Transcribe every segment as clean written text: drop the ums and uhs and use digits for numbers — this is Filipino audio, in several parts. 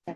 Should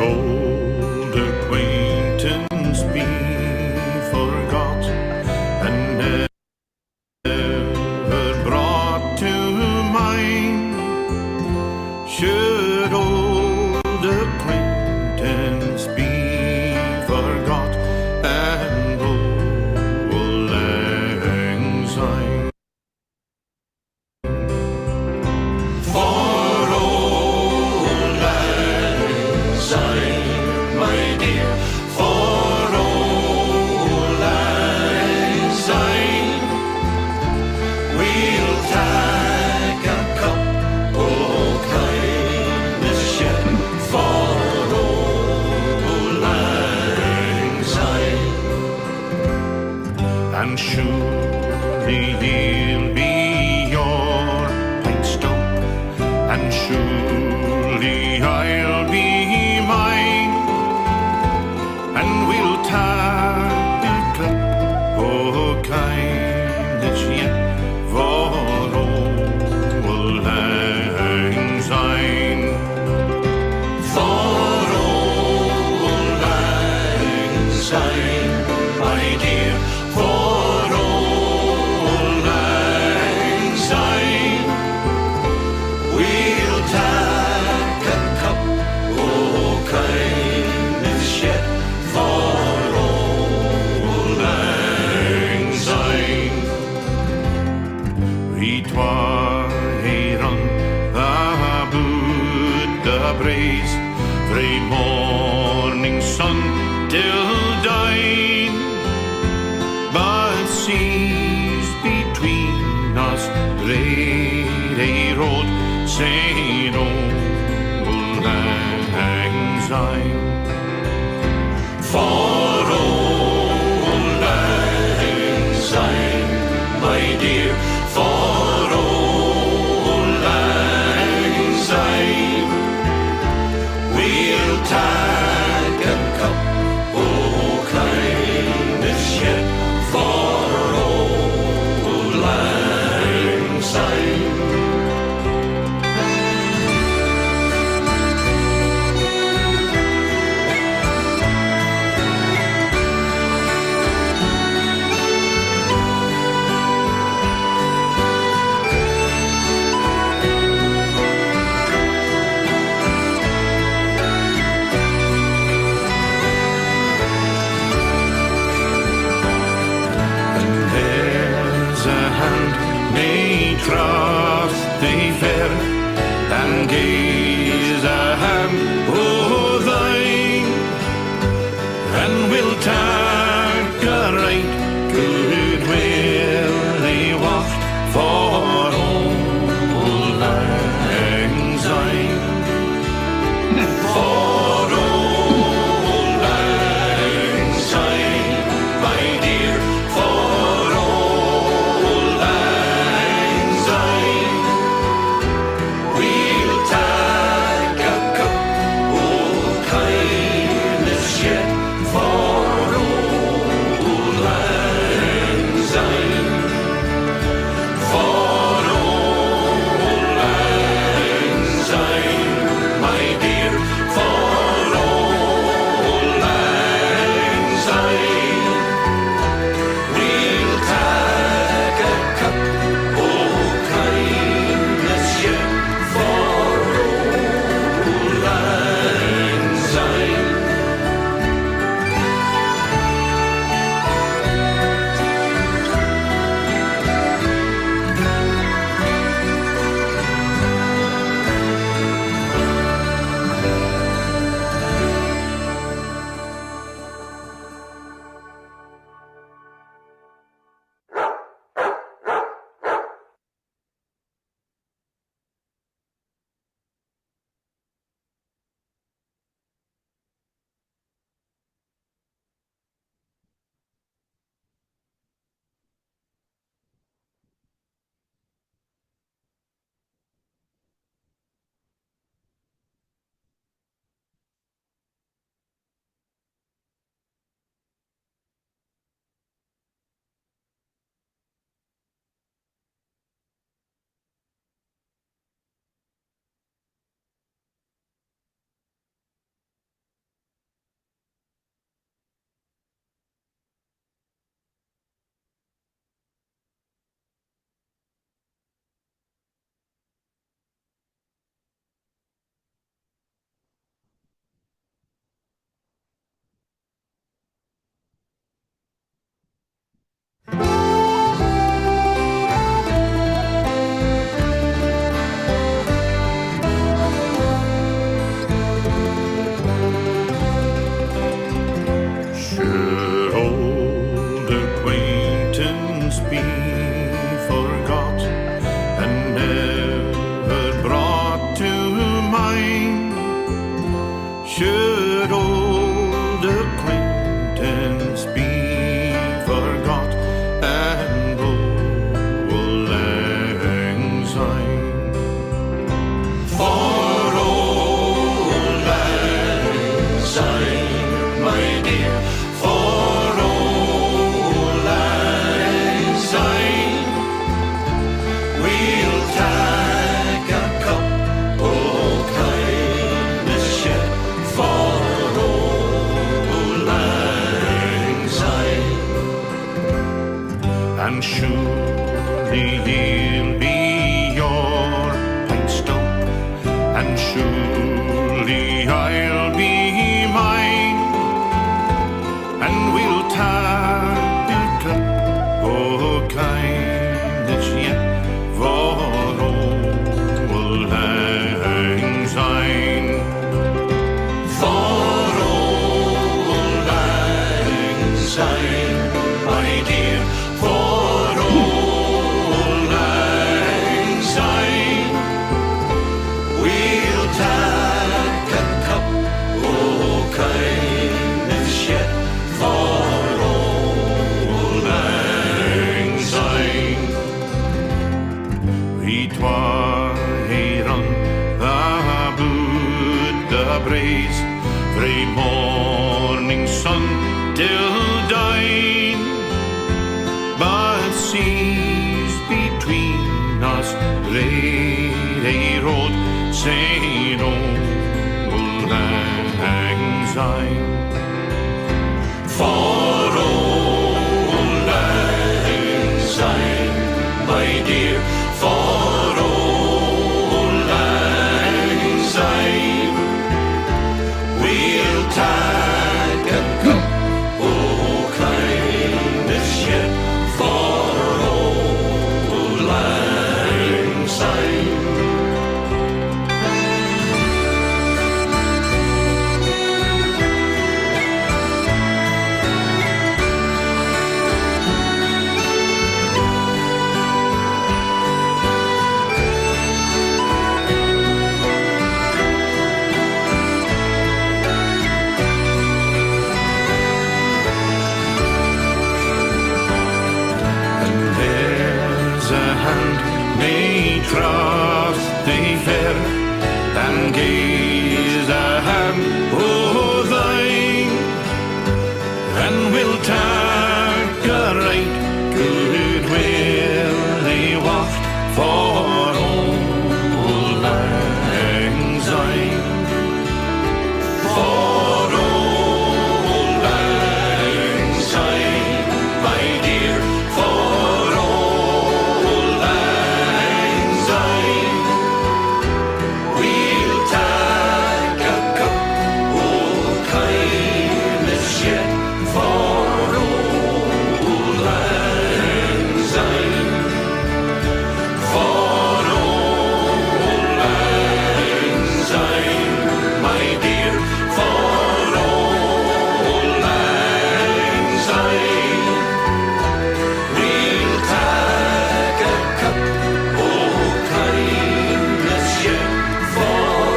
old acquaintance be forgot and never brought to mind? Should old acquaintance be forgot and old lang syne? For old lang syne, my dear, for old lang syne, we'll take a cup of kindness yet for old lang syne. And surely he'll be your pint stump, and surely I'll be mine, and we'll take a cup of kindness yet for old lang syne. For old lang syne, my dear, for old lang syne, we'll take a cup of kindness yet for old lang syne. We twine on the boot the braes frae morning sun till dine, but seas between us Grey Road say no lang syne. For old lang syne, my dear, for old lang syne, we'll take a cup of kindness yet for old lang syne. There's a handmaid trusty fair, and gaze a hand o' thine, and we'll take a right good weary waft for old lang syne. For old For old lang syne, my dear, for old lang syne, we'll take a cup of kindness yet for old lang syne. And surely he'll be your pint stout, and surely I'll be mine, and we'll take a cup of kindness yet for old lang syne. For old lang syne, my dear, for old lang syne, we'll take a cup of kindness yet for old lang syne. We twine on the Buddha braes, frae morning sun till dine, but seas between us lay road, say no lang syne. For old lang syne, my dear, for old lang syne, we'll take a cup of kindness yet for old lang syne. And there's a hand may trust thee fair, and gaze a hand o' thine, and will take a right good will they waft for old lang syne. For old lang syne, my dear, for old lang syne, we'll take a cup of kindness yet for old lang syne. For old lang syne, my dear, for old lang syne, we'll take a cup of kindness yet for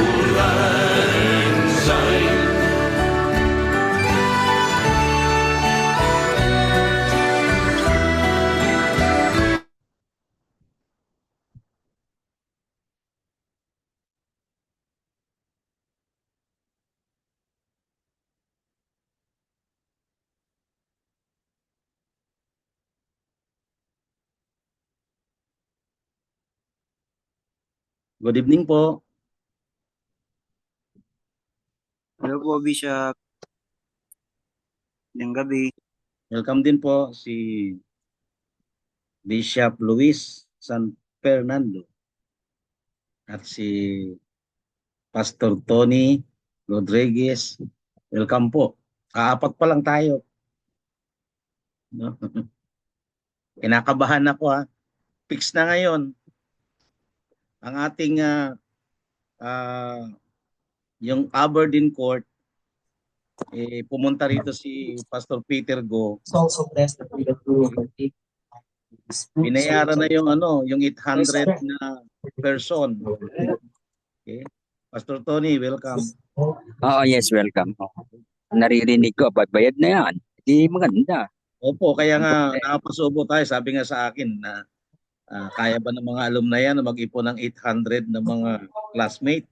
old lang syne. Good evening po. Hello po, Bishop. Yung gabi. Welcome din po si Bishop Luis San Fernando at si Pastor Tony Rodriguez. Welcome po. Kaapat pa lang tayo. No? Kinakabahan ako ha. Fix na ngayon ang ating yung Aberdeen Court. Pumunta rito si Pastor Peter Go. It's also blessed that we will take Binayaran na yung yung 800 na person. Okay. Pastor Tony, welcome. Oo, yes, welcome. Naririnig ko, bayad na yan. Di maganda. Opo, kaya nga nakapasubo tayo. Sabi nga sa akin na Kaya ba ng mga alumni yan na mag-ipon ng 800 na mga classmate?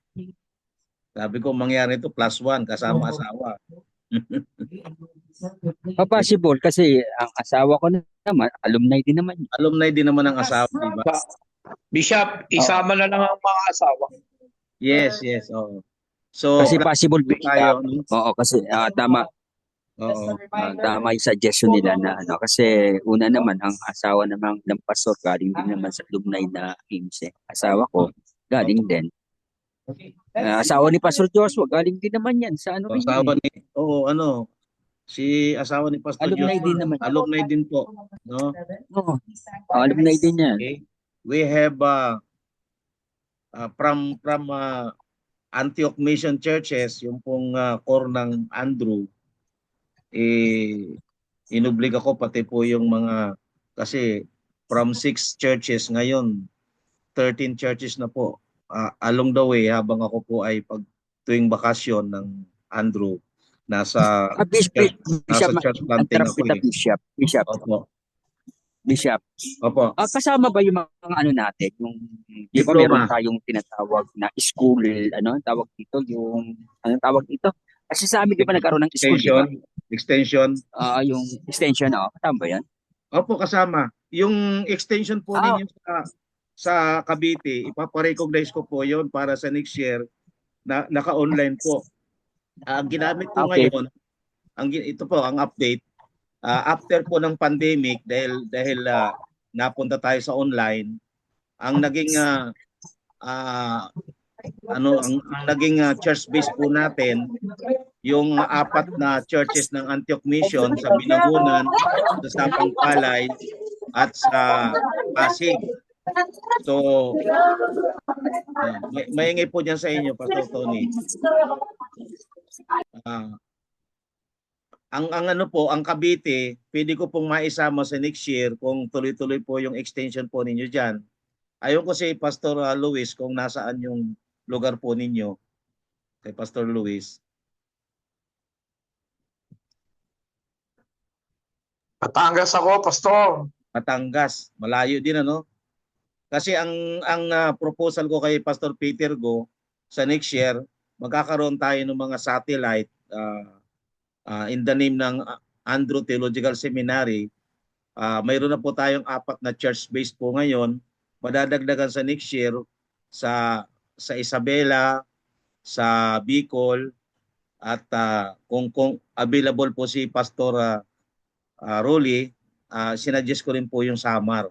Sabi ko, mangyari ito +1 kasama asawa. Possible kasi ang asawa ko naman, alumni din naman yun. Alumni din naman ang asawa, di ba? Bishop, isama na lang ang mga asawa. Yes, yes. Oo. So, Kasi possible +2 tayo. Bishop. No? Oo, kasi tama, Oo. tama yung suggestion nila na ano. Kasi una naman, ang asawa naman ng pastor galing din naman sa alumni na IMSE. Asawa ko, galing din. Asawa ni Pastor Joshua, galing din naman yan sa ano So, rin asawa yan eh. ni, oo, ano, si asawa ni Pastor Alumni Joshua, din naman. alumni din po. No? Oo, alumni din yan. Okay. We have from Antioch Mission Churches, yung pong core ng Andrew, inublig ako pati po yung mga, kasi from 6 churches ngayon, 13 churches na po. Along the way, habang ako po ay tuwing bakasyon ng Andrew, nasa Bishop, church planting ako eh. Bishop. Opo. Kasama ba yung mga ano natin, yung di ba meron Diploma. tayong tinatawag na school, ano tawag dito, yung anong tawag dito? Kasi sa amin di ba nagkaroon ng school, di ba? Extension. Yung extension, kasama ba yan? Opo, kasama. Yung extension po ninyo sa Cavite, ipaparecognize ko po yon para sa next year na naka-online po. Ang ginamit ko ngayon, ito po ang update. After po ng pandemic, dahil napunta tayo sa online, ang naging ang naging church base po natin, yung 4 na churches ng Antioch Mission sa Binagunan, sa Sapang Palay, at sa Pasig. So, maingay po dyan sa inyo, Pastor Tony. Ang ano po, ang Cavite, pwede ko pong maisama sa next year kung tuloy-tuloy po yung extension po ninyo dyan. Ayon ko si Pastor Luis kung nasaan yung lugar po ninyo, kay Pastor Luis. Batangas ako, Pastor. Batangas, malayo din ano? Kasi ang proposal ko kay Pastor Peter Go sa next year, magkakaroon tayo ng mga satellite in the name ng Andrew Theological Seminary. Mayroon na po tayong 4 na church base po ngayon. Madadagdagan sa next year sa Isabela, sa Bicol, at kung available po si Pastor Rolly, sinuggest ko rin po yung Samar.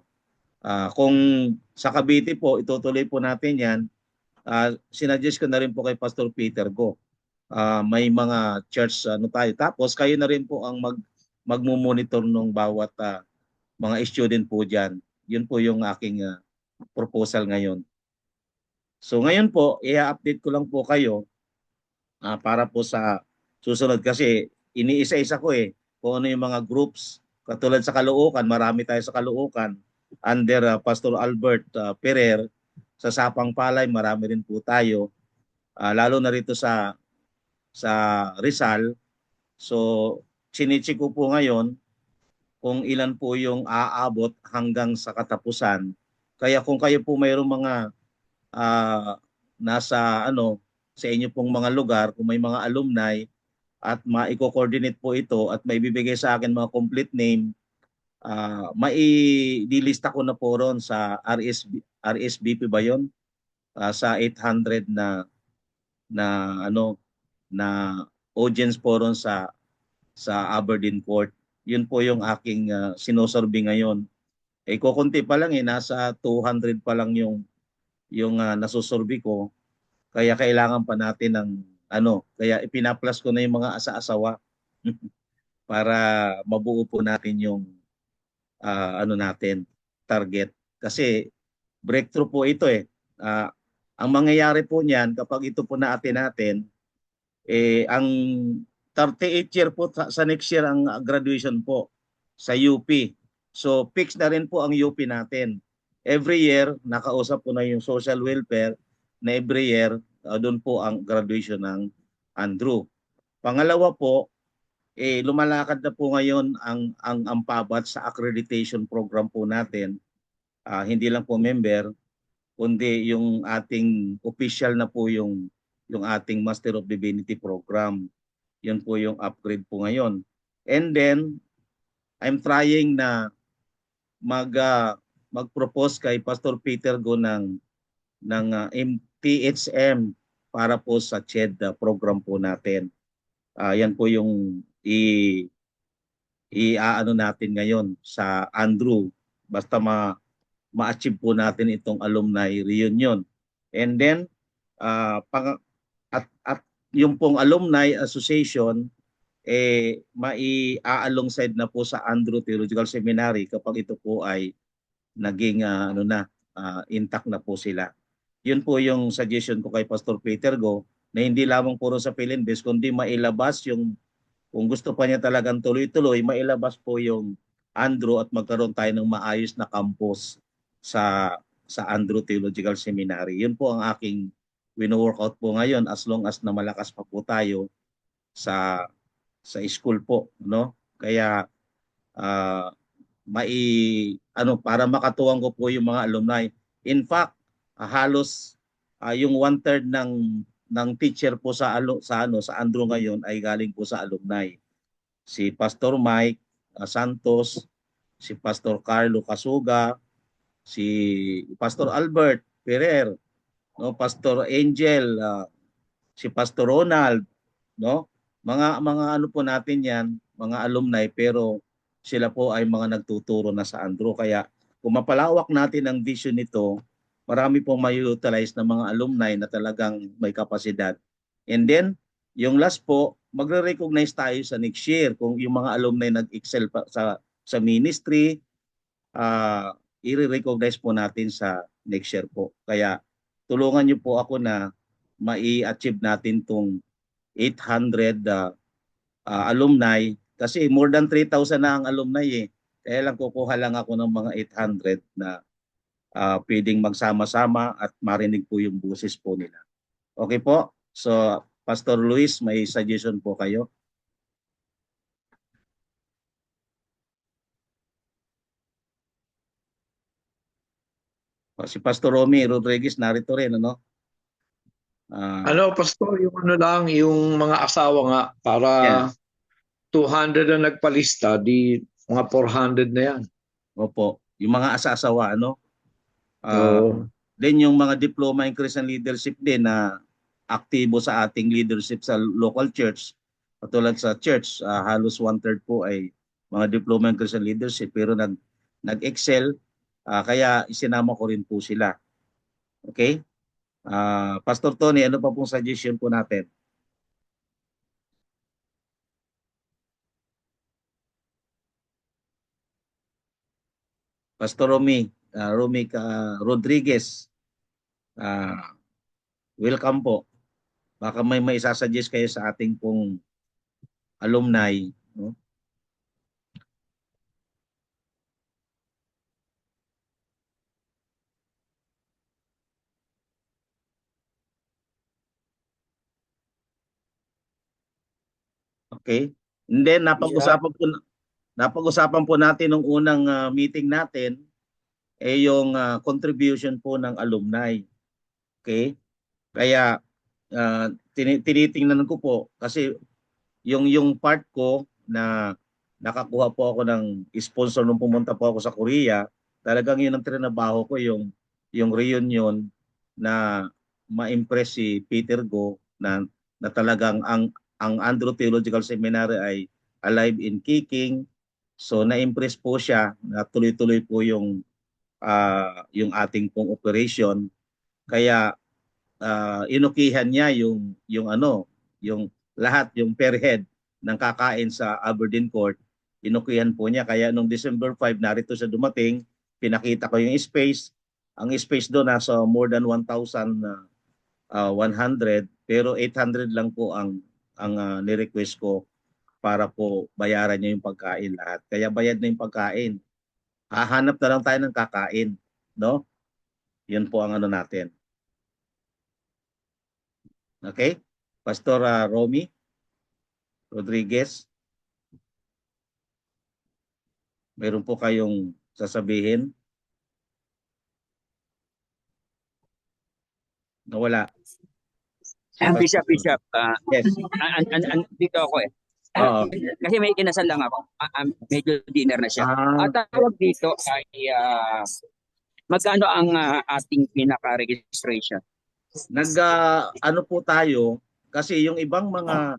Kung sa Cavite po, itutuloy po natin yan, sinuggest ko na rin po kay Pastor Peter Go. May mga church tayo. Tapos kayo na rin po ang magmumonitor ng bawat mga student po dyan. Yun po yung aking proposal ngayon. So ngayon po, i-update ko lang po kayo para po sa susunod kasi iniisa-isa ko kung ano yung mga groups. Katulad sa Caloocan, marami tayo sa Caloocan under Pastor Albert Ferrer. Sa Sapang Palay, marami rin po tayo. Lalo na rito sa Rizal. So, sinichi ko po ngayon kung ilan po yung aabot hanggang sa katapusan. Kaya kung kayo po mayroong mga nasa sa inyo pong mga lugar, kung may mga alumni at maiko-coordinate po ito at maibibigay sa akin mga complete name, maidilista ko na po ron sa RSVP ba yun? Sa 800 na audience po ron sa Aberdeen Court. Yun po yung aking sinusurvey ngayon. Kukunti pa lang nasa 200 pa lang yung nasusurvey ko. Kaya kailangan pa natin ng kaya ipinaplas ko na yung mga asa-asawa para mabuo po natin yung natin target. Kasi breakthrough po ito ang mangyayari po niyan kapag ito po natin ang 38 year po sa next year ang graduation po sa UP. So fixed na rin po ang UP natin. Every year nakausap ko na yung social welfare na every year doon po ang graduation ng Andrew. Pangalawa po, lumalakad na po ngayon ang PABAT sa accreditation program po natin. hindi lang po member, kundi yung ating official na po yung ating Master of Divinity program. Yun po yung upgrade po ngayon. And then I'm trying na mag-propose kay Pastor Peter Go ng THM para po sa CHED program po natin. Yan po yung i-aano natin ngayon sa Andrew. Basta ma-achieve po natin itong alumni reunion. And then at yung pong alumni association mai-alongside na po sa Andrew Theological Seminary kapag ito po ay naging intact na po sila. Yun po yung suggestion ko kay Pastor Peter Go na hindi lamang puro sa Philinbes kundi mailabas yung kung gusto pa niya talagang tuloy-tuloy, mailabas po yung Andrew at magkaroon tayo ng maayos na campus sa Andrew Theological Seminary. Yun po ang aking wino-workout po ngayon as long as na malakas pa po tayo sa school po, no? Kaya para makatuwang ko po yung mga alumni. In fact, halos yung 1/3 ng teacher po sa Andrew ngayon ay galing po sa alumni. Si Pastor Mike Santos, si Pastor Carlo Casuga, si Pastor Albert Ferrer, no, Pastor Angel, si Pastor Ronald, no? Mga ano po natin 'yan, mga alumni pero sila po ay mga nagtuturo na sa Andrew. Kaya kung mapalawak natin ang vision nito, marami pong may-utilize na mga alumni na talagang may kapasidad. And then, yung last po, magre-recognize tayo sa next year kung yung mga alumni nag-excel pa sa ministry, i-recognize po natin sa next year po. Kaya tulungan niyo po ako na mai-achieve natin tong 800 alumni kasi more than 3,000 na ang alumni eh. Kaya lang kukuha lang ako ng mga 800 na pwedeng magsama-sama at marinig po yung boses po nila. Okay po? So, Pastor Luis, may suggestion po kayo? Si Pastor Romy Rodriguez narito rin, ano? Pastor, yung lang, yung mga asawa nga, para Yan. 200 na nagpalista, di mga 400 na yan. Opo. Yung mga asa-asawa, ano? Oo. Then yung mga diploma in Christian leadership din na aktibo sa ating leadership sa local church, katulad sa church, halos 1/3 po ay mga diploma in Christian leadership pero nag-excel, kaya isinama ko rin po sila. Okay? Pastor Tony, ano pa pong suggestion po natin? Pastor Romy Rodriguez, welcome po. Baka may maisasuggest kayo sa ating pong alumni, no? Okay? And then napag-usapan po natin nung unang meeting natin yung contribution po ng alumni. Okay? Kaya tinitingnan ko po kasi yung part ko na nakakuha po ako ng sponsor nung pumunta po ako sa Korea, talagang yun ang trinabaho ko yung reunion na ma-impress si Peter Go na talagang ang Andrew Theological Seminary ay alive and kicking. So na-impress po siya na tuloy-tuloy po yung ating pong operation. Kaya inukihan niya yung lahat, yung per head ng kakain sa Aberdeen Court, inukihan po niya. Kaya nung December 5, narito siya dumating, pinakita ko yung space. Ang space doon nasa more than 1,100, pero 800 lang po ang ni-request ko para po bayaran niya yung pagkain lahat. Kaya bayad na yung pagkain. Hahanap na lang tayo ng kakain, no? Yun po ang natin. Okay? Pastor Romy Rodriguez, meron po kayong sasabihin? Nawala. Bishop, Yes. dito ako eh. Oo. Kasi may kinasal lang ako. Medyo dinner na siya. Ah, At tawag dito ay magkano ang ating pinaka-registration? ano po tayo kasi yung ibang mga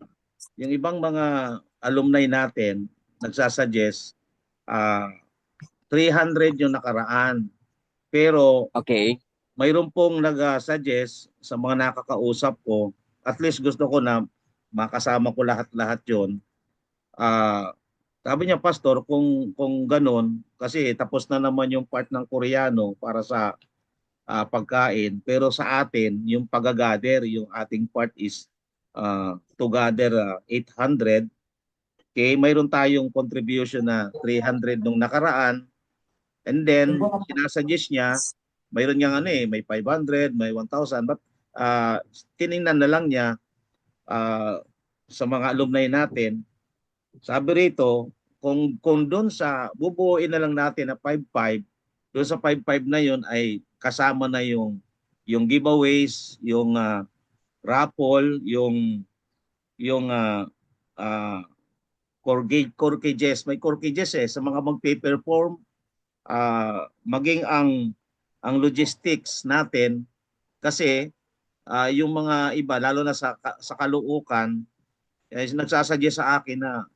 alumni natin nagsasuggest 300 yung nakaraan. Pero Okay. mayroon pong nag-suggest sa mga nakakausap ko, at least gusto ko na makasama ko lahat-lahat 'yon. Sabi niya, Pastor, kung ganun, kasi tapos na naman yung part ng Koreano para sa pagkain, pero sa atin, yung pag-gather, yung ating part is to gather 800. Okay, mayroon tayong contribution na 300 nung nakaraan, and then sinasuggest niya, mayroon niyang may 500, may 1,000, but tiningnan na lang niya sa mga alumni natin. Sabi rito, kung doon sa bubuuin na lang natin na 5,500, doon sa 5,500 na yun ay kasama na yung giveaways, yung raffle, yung corkages. May corkages sa mga magpe-perform, maging ang logistics natin, kasi yung mga iba lalo na sa Caloocan nagsasuggest sa akin na,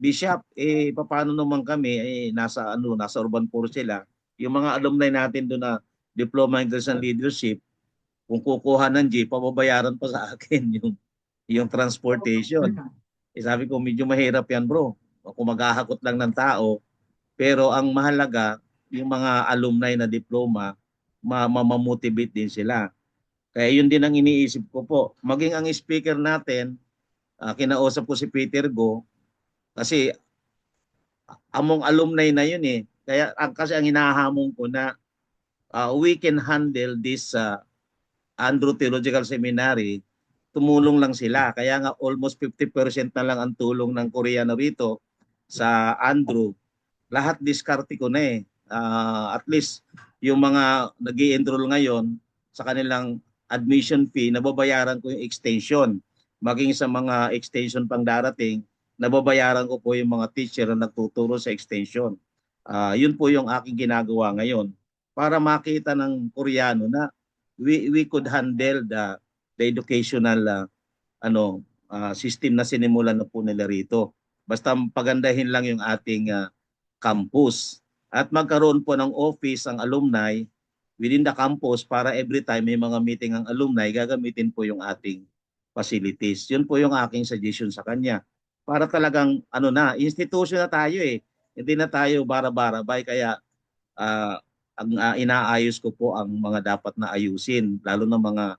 Bishop, paano naman kami nasa urban poor sila. Yung mga alumni natin doon na Diploma in International Leadership, kung kukuha ng jeep, pababayaran pa sa akin yung transportation. Sabi ko, medyo mahirap yan, bro. Kung maghahakot lang ng tao, pero ang mahalaga, yung mga alumni na diploma, mamotivate din sila. Kaya yun din ang iniisip ko po. Maging ang speaker natin, kinausap ko si Peter Go, kasi among alumni na yun Kaya kasi ang hinahamon ko na we can handle this Andrew Theological Seminary, tumulong lang sila. Kaya nga almost 50% na lang ang tulong ng Koreano rito sa Andrew. Lahat diskarte ko na at least yung mga nag-i-enroll ngayon sa kanilang admission fee, nababayaran ko yung extension. Maging sa mga extension pang darating, nababayaran ko po yung mga teacher na nagtuturo sa extension. Yun po yung aking ginagawa ngayon para makita ng Koreano na we could handle the educational system na sinimulan na po nila rito. Basta pagandahin lang yung ating campus at magkaroon po ng office ang alumni within the campus para every time may mga meeting ang alumni, gagamitin po yung ating facilities. Yun po yung aking suggestion sa kanya. Para talagang institution na tayo Hindi na tayo bara-barabay, kaya inaayos ko po ang mga dapat na ayusin, lalo na mga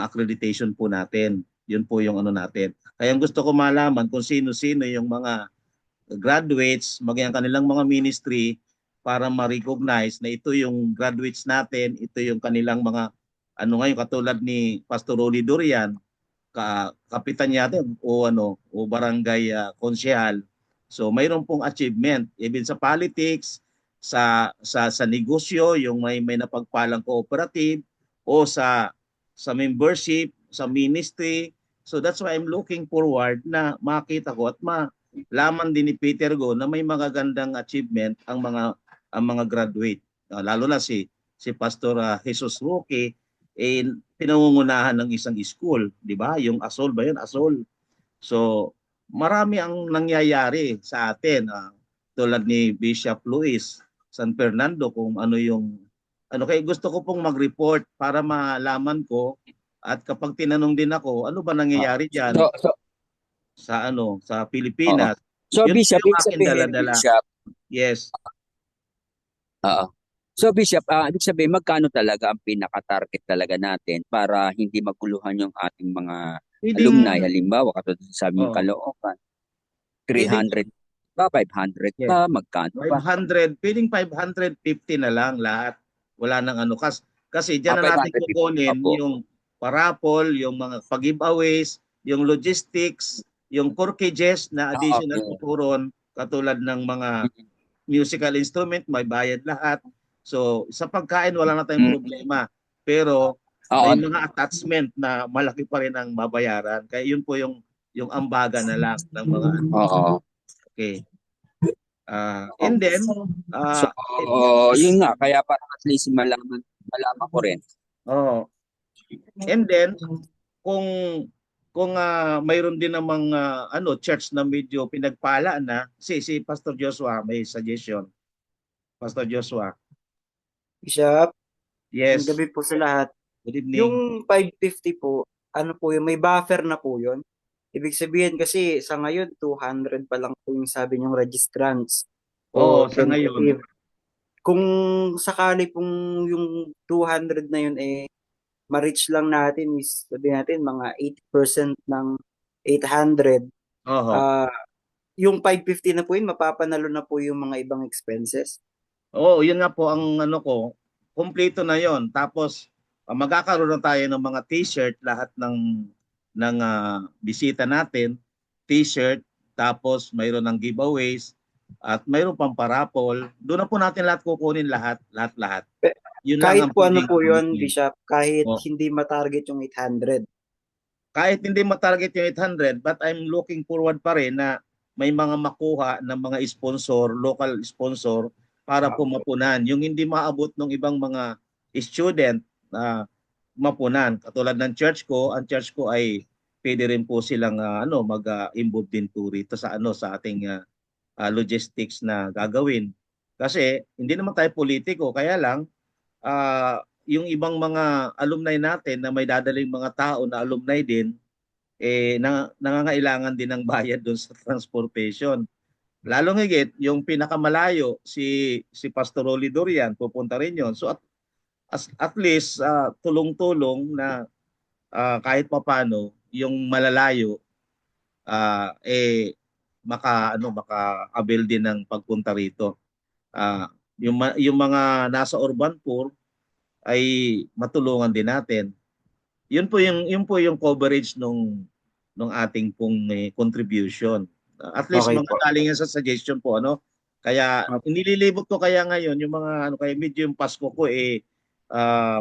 accreditation po natin. Yun po yung natin. Kaya gusto ko malaman kung sino-sino yung mga graduates, maging ang kanilang mga ministry, para ma-recognize na ito yung graduates natin, ito yung kanilang mga ngayon, katulad ni Pastor Rolly Durian, kapitan yata o barangay konsehal. So mayroon pong achievement even sa politics, sa negosyo, yung may napagpalang cooperative, o sa membership, sa ministry. So that's why I'm looking forward na makita ko at malaman din ni Peter Go na may magagandang achievement ang mga graduate. Lalo na si Pastor Jesus Roque, pinangungunahan ng isang school, di ba? Yung ASOL ba yun? ASOL. So, marami ang nangyayari sa atin. Tulad ni Bishop Luis San Fernando, kung kaya gusto ko pong mag-report para malaman ko, at kapag tinanong din ako, ano ba nangyayari diyan sa Pilipinas? So Yun Bishop, yung aking dala-dala. Bishop. Yes. So Bishop, ibig sabihin magkano talaga ang pinaka-target talaga natin para hindi magkuluhan yung ating mga alumni? Halimbawa, katulad sa aming Caloocan, 300 ba, 500 ba, magkano ba? 500, piling 550 na lang lahat. Wala nang kasi diyan na natin kukunin yung parapol, yung mga pag-giveaways, yung logistics, yung corkages na additional tuturon, katulad ng mga musical instrument, may bayad lahat. So sa pagkain wala na tayong problema. Pero Oo, may mga attachment na malaki pa rin ang babayaran. Kaya yun po yung ambaga na lang ng mga ano. oo. Okay. And then, So, yun nga, kaya parang at least malaman ko rin. oh, and then kung mayroon din namang church na medyo pinagpala na, si Pastor Joshua may suggestion. Pastor Joshua. Bishop, Yes. ang gabi po sa lahat. Good evening. Yung 550 po, ano po yun, may buffer na po yun. Ibig sabihin kasi sa ngayon, 200 pa lang po yung sabi niyong registrants Oo, o sa ngayon. tentative. Kung sakali pong yung 200 na yun ma-reach lang natin is sabihin natin mga 80% ng 800, Oho. yung 550 na po yun, mapapanalo na po yung mga ibang expenses. Oo, yun nga po ang ano ko, kumpleto na yon. Tapos magkakaroon na tayo ng mga t-shirt lahat ng bisita natin, t-shirt, tapos mayroon ng giveaways at mayroon pang parapol. Doon na po natin lahat kukunin lahat. Yun lang Kahit ang po ano pwedeng po yun, commitment. Bishop, kahit Oh. hindi matarget yung 800. Kahit hindi matarget yung 800, but I'm looking forward pa rin na may mga makuha ng mga sponsor, local sponsor, para po mapunan. Yung hindi maabot ng ibang mga student na mapunan. Katulad ng church ko, ang church ko ay pwede rin po silang mag-involve din po rito sa sa ating logistics na gagawin. Kasi hindi naman tayo politiko, kaya lang yung ibang mga alumni natin na may dadaling mga tao na alumni din, nangangailangan din ng bayad doon sa transportation. Lalong higit, yung pinakamalayo, si Pastor Rolly Dorian, pupunta rin yon. So at least, tulong-tulong na kahit papano, yung malalayo, maka-avail din ng pagpunta rito. Yung mga nasa urban poor ay matulungan din natin. Yun po yung coverage nung ating pong contribution. At least Okay mga po. galing yan sa suggestion po, ano. Kaya inililibot ko kaya ngayon yung mga kaya medyo yung Pasko ko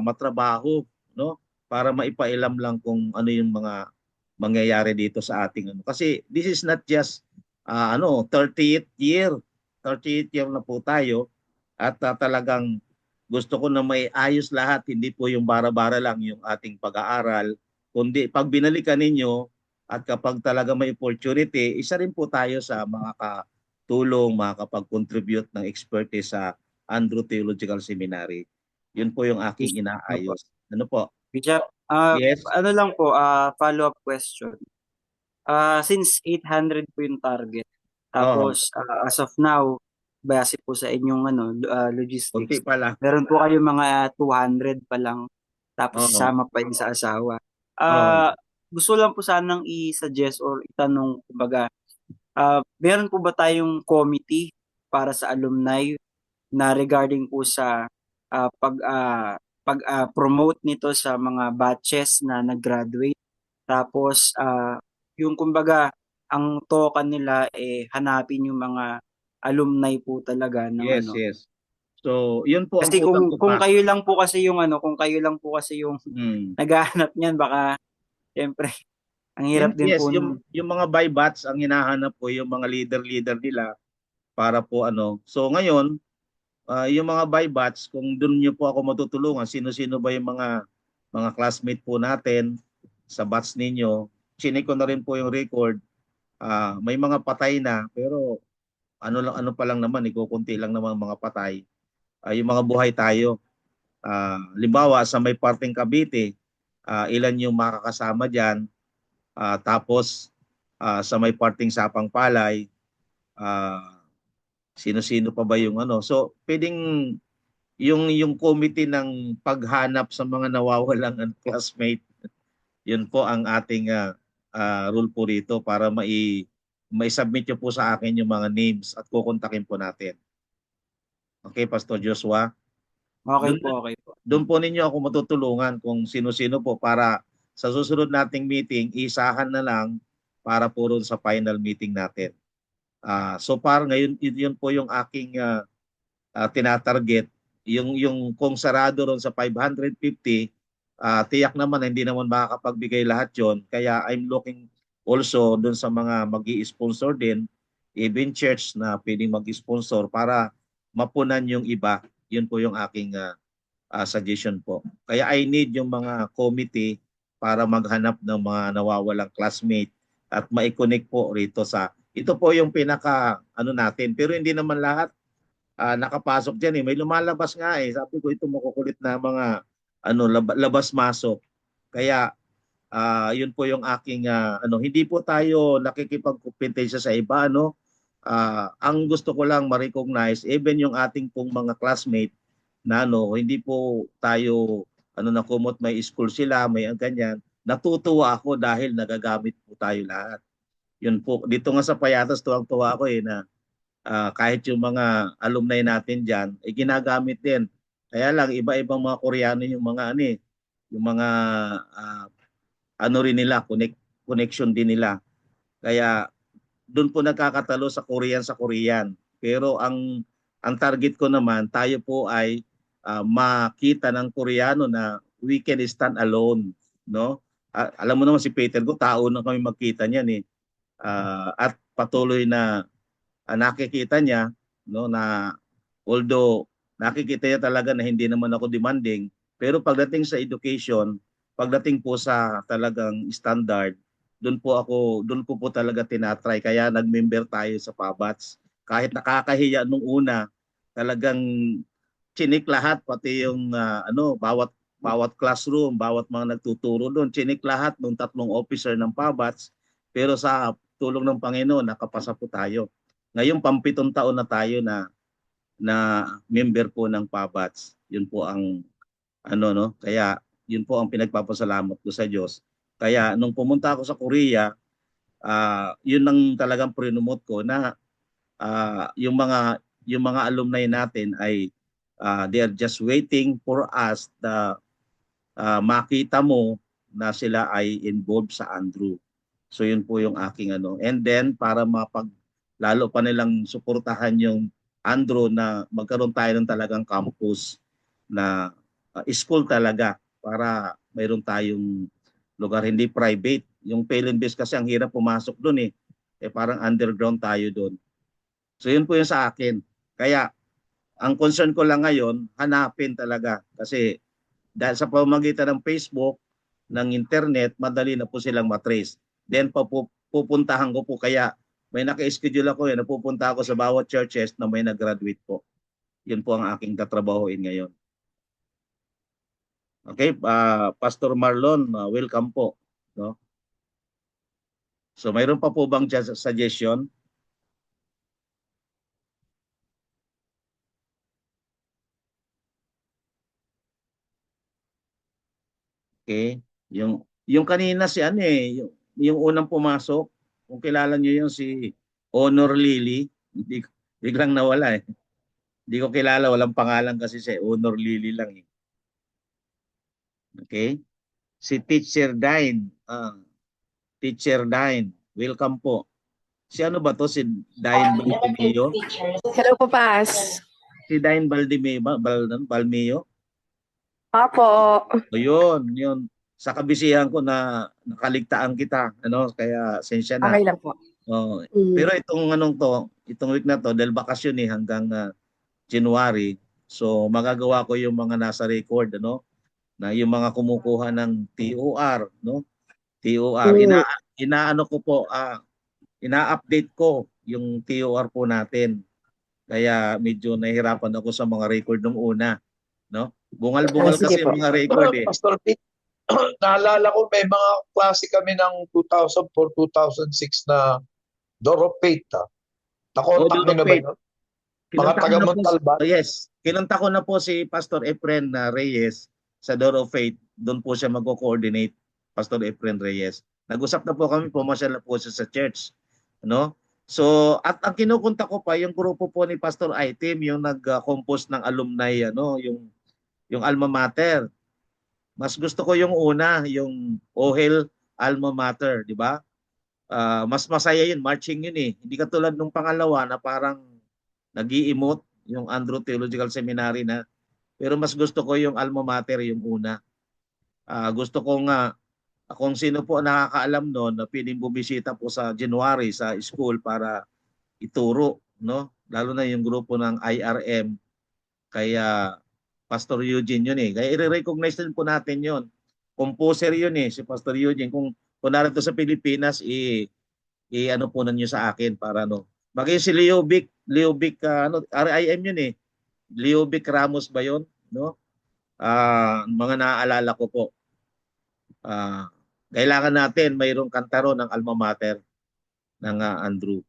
matrabaho, no, para maipailam lang kung ano yung mga mangyayari dito sa ating kasi this is not just 30th year. 30th year na po tayo at talagang gusto ko na may ayos lahat, hindi po yung bara-bara lang yung ating pag-aaral, kundi pag binalikan ninyo at kapag talaga may opportunity, isa rin po tayo sa mga katulong, makakapag-contribute ng expertise sa Andrew Theological Seminary. Yun po yung aking inaayos. Ano po? Bishop, Yes. ano lang po, follow-up question. Since 800 po yung target, tapos as of now, base po sa inyong Kunti logistics, pa lang. meron po kayo mga 200 pa lang, tapos Oo. isama pa yun sa asawa. Oo. Gusto lang po sanang i-suggest or itanong, kumbaga, meron po ba tayong committee para sa alumni na regarding po sa pag-promote nito sa mga batches na nag-graduate? Tapos, yung kumbaga, ang token nila hanapin yung mga alumni po talaga ng Yes, yes. So, yun po ang Kasi utang ko kung pa. kayo lang po kasi yung naghahanap niyan, baka siyempre ang hirap din Yes, po yung mga by batch ang hinahanap po yung mga leader nila para po So ngayon, yung mga by batch, kung doon niyo po ako matutulungan, sino-sino ba yung mga classmate po natin sa batch ninyo. Chinik ko na rin po yung record. May mga patay na pero ano pa lang naman, kukunti lang naman mga patay. Yung mga buhay tayo. Limbawa sa may parteng Cavite, ilan yung makakasama diyan. Tapos sa may parting Sapang Palay, sino-sino pa ba yung So, pwedeng yung committee ng paghanap sa mga nawawalang classmate, yun po ang ating rule po rito para mai-submit nyo po sa akin yung mga names at kukontakin po natin. Okay, Pastor Joshua? Okay po. Doon po ninyo ako matutulungan kung sino-sino po para sa susunod nating meeting, isahan na lang para po ron sa final meeting natin. So far ngayon, yun po yung aking tinatarget. Yung kung sarado ron sa 550, tiyak naman na hindi naman makakapagbigay lahat yon. Kaya I'm looking also doon sa mga mag-i-sponsor din, even church na pwedeng mag-sponsor para mapunan yung iba. Yun po yung aking suggestion po. Kaya I need yung mga committee para maghanap ng mga nawawalang classmate at ma-connect po rito sa ito po yung pinaka ano natin, pero hindi naman lahat nakapasok diyan eh. May lumalabas nga eh. Sabi ko ito makukulit na mga ano labas-masok. Kaya yun po yung aking ano, hindi po tayo nakikipagkompetensya sa iba ano. Ang gusto ko lang ma-recognize even yung ating pong mga classmate na ano, hindi po tayo ano na kumot may school sila, may ganyan. Natutuwa ako dahil nagagamit po tayo lahat. Yun po. Dito nga sa Payatas tuwang-tuwa ako eh na kahit yung mga alumni natin diyan ginagamit din. Kaya lang iba-ibang mga Koreano yung mga ano eh, yung mga ano rin nila, connection din nila. Kaya doon po nagkakatalo sa Korean. Pero ang target ko naman, tayo po ay makita ng Koreano na we can stand alone, no? Alam mo naman si Peter ko, tao na kami magkita niyan eh. At patuloy na nakikita niya no na although nakikita niya talaga na hindi naman ako demanding, pero pagdating sa education, pagdating po sa talagang standard, doon ko po talaga tinatry. Kaya nag-member tayo sa PABATS. Kahit nakakahiya nung una, talagang chinik lahat pati yung ano bawat classroom, bawat mga nagtuturo doon, chinik lahat ng 3 officer ng PABATS. Pero sa tulong ng Panginoon, nakapasa po tayo. Ngayon, 7 taon na tayo na member po ng PABATS. Yun po ang ano no, kaya yun po ang pinagpapasalamat ko sa Diyos. Kaya nung pumunta ako sa Korea, yun ang talagang promote ko na yung mga alumni natin ay they are just waiting for us na makita mo na sila ay involved sa Andrew. So yun po yung aking ano. And then para lalo pa nilang suportahan yung Andrew na magkaroon tayo ng talagang campus na school talaga para mayroon tayong lugar hindi private. Yung Palen Base kasi ang hirap pumasok doon eh. Parang underground tayo doon. So yun po yung sa akin. Kaya ang concern ko lang ngayon, hanapin talaga kasi dahil sa pamamagitan ng Facebook, ng internet, madali na po silang matrace. Then pupuntahan ko po kaya may naka-schedule ako eh, napupunta ako sa bawat churches na may nag-graduate po. Yun po ang aking tatrabahoin ngayon. Okay, Pastor Marlon, welcome po. No? So mayroon pa po bang suggestion? Okay. Yung kanina si ano eh, yung unang pumasok, kung kilala niyo yung si Honor Lily, biglang nawala eh. Hindi ko kilala, walang pangalan kasi si Honor Lily lang eh. Okay? Si Teacher Dine, Teacher Dine, welcome po. Si ano ba to? Si Dine Baldimio? Hello po, Pas. Si Dine Balmio? Apo. O yun. Sa kabisihan ko na nakaligtaan kita. Ano? Kaya sensya na. Okay lang po. Pero itong week na to, dahil bakasyon eh hanggang January, so magagawa ko yung mga nasa record, ano? Na yung mga kumukuha ng TOR, no? TOR. Inaano ko po, ina-update ko yung TOR po natin. Kaya medyo nahihirapan ako sa mga record nung una, no? Bungal-bungal kasi po. yung mga record eh. Pastor Pete, naalala ko may mga klase kami ng 2004-2006 na Door of Faith. Nakontak Door of nyo na ba Faith. yun? Mga taga Montalban? Yes. Kinontak ko na po si Pastor Efren Reyes sa Door of Faith. Doon po siya mag-coordinate, Pastor Efren Reyes. Nag-usap na po kami, pumasyal na po siya sa church. No? So, at ang kinukontak ko pa, yung grupo po ni Pastor Item, yung nag-compose ng alumni, ano, yung alma mater. Mas gusto ko yung una, yung OHEL alma mater, di ba? Mas masaya yun, marching yun eh. Hindi katulad nung pangalawa na parang nag-i-emote, yung Andrew Theological Seminary na. Pero mas gusto ko yung alma mater, yung una. Gusto kong kung sino po nakakaalam noon na pwedeng bumisita po sa January sa school para ituro, no? Lalo na yung grupo ng IRM, kaya Pastor Eugene yun eh. Kaya i-recognize din po natin yun. Composer yun eh, si Pastor Eugene. Kung narito sa Pilipinas, ano po ninyo sa akin para ano. Maging si Leo Vic, RIM yun eh. Leo Vic Ramos ba yun? No? Mga naaalala ko po. Kailangan natin mayroong kantaro ng alma mater ng Andrew.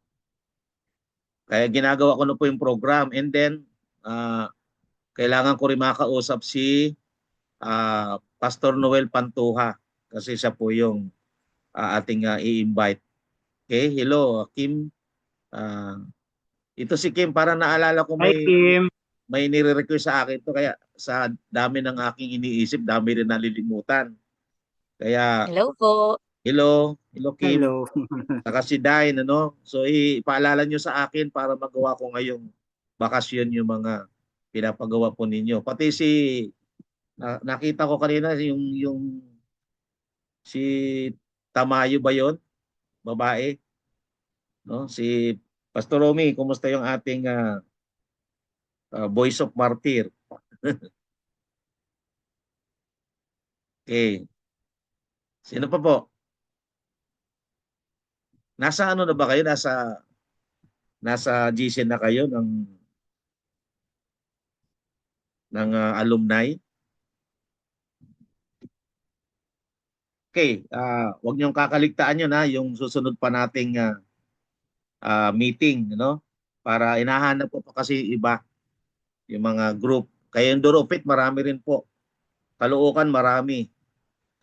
Kaya ginagawa ko na po yung program, and then kailangan ko rin makausap si Pastor Noel Pantuha kasi siya po yung ating i-invite. Okay, hello Kim. Ito si Kim, para naalala ko Hi, Kim. may nire-request sa akin to, kaya sa dami ng aking iniisip, dami rin nalilimutan. Kaya Hello po. hello Kim. Hello. Saka si Dine, ano? So ipaalala nyo sa akin para magawa ko ngayong bakasyon yung mga pinapagawa po ninyo. Pati nakita ko kanina yung si Tamayo ba yun? Babae, no? Si Pastor Romy, kumusta yung ating Voice of Martyr? Okay. Sino pa po? Nasa ano na ba kayo? Nasa GC na kayo ng alumni? Okay, wag niyong kakaligtaan yun yung susunod pa nating meeting, no? Para inahanap ko pa kasi iba, yung mga group. Kaya yung Doropit, marami rin po. Caloocan, marami.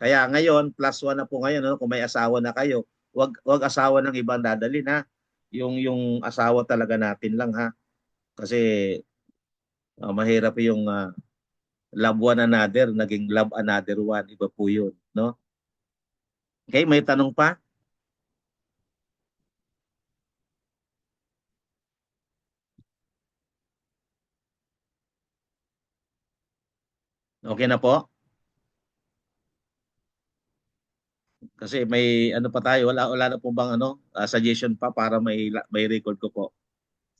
Kaya ngayon, +1 na po ngayon, no? Kung may asawa na kayo, wag asawa ng ibang dadalhin, ha? Yung asawa talaga natin lang, ha? Kasi mahirap yung love one another, naging love another one. Iba po yun, no? Okay, may tanong pa? Okay na po? Kasi may ano pa tayo, wala na po bang suggestion pa para may record ko po.